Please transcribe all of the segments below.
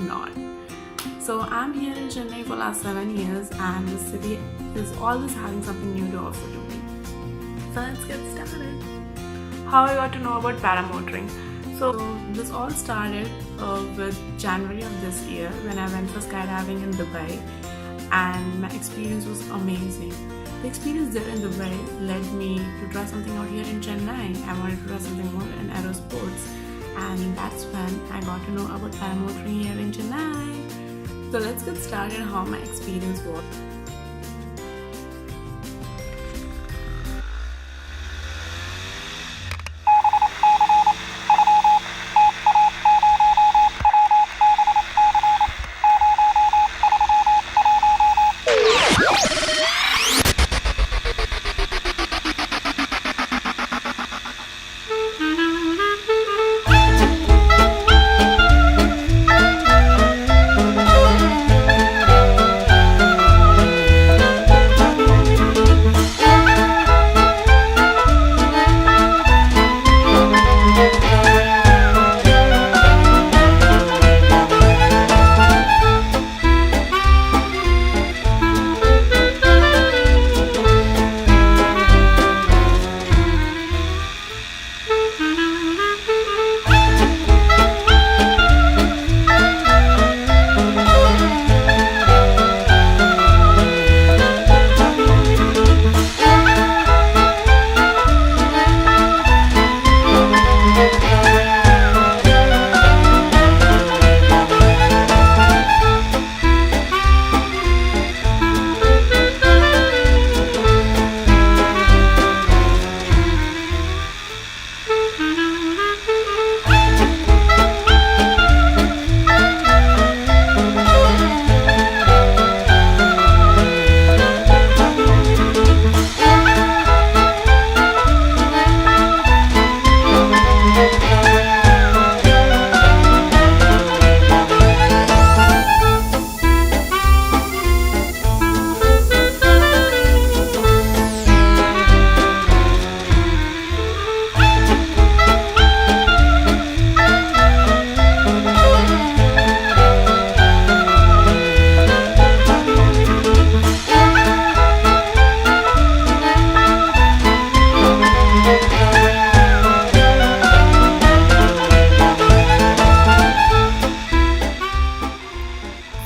not. So I'm here in Chennai for last 7 years, and the city is always having something new to offer to me. So let's get started. How I got to know about paramotoring. So this all started with January of this year when I went for skydiving in Dubai, and my experience was amazing. The experience there in Dubai led me to try something out here in Chennai. I wanted to try something more in aerosports, and that's when I got to know about paramotoring here in Chennai. So let's get started how my experience was.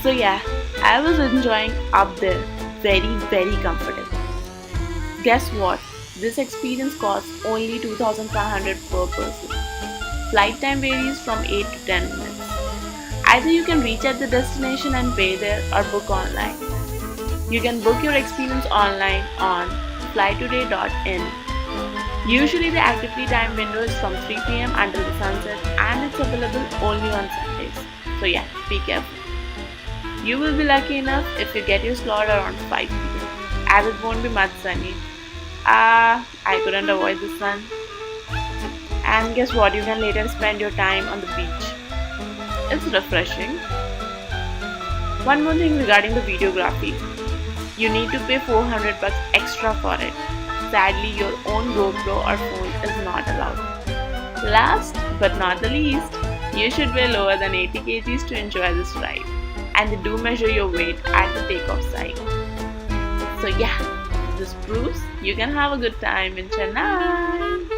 So yeah, I was enjoying up there, very comfortable. Guess what? This experience costs only 2,500 per person. Flight time varies from 8 to 10 minutes. Either you can reach at the destination and pay there or book online. You can book your experience online on flytoday.in. Usually the activity time window is from 3 p.m. until the sunset, and it's available only on Sundays. So yeah, be careful. You will be lucky enough if you get your slot around 5 p.m. as it won't be much sunny. I couldn't avoid the sun. And guess what? You can later spend your time on the beach. It's refreshing. One more thing regarding the videography. You need to pay 400 bucks extra for it. Sadly, your own GoPro or phone is not allowed. Last but not the least, you should weigh lower than 80 kgs to enjoy this ride. And they do measure your weight at the takeoff site. So yeah, this proves you can have a good time in Chennai.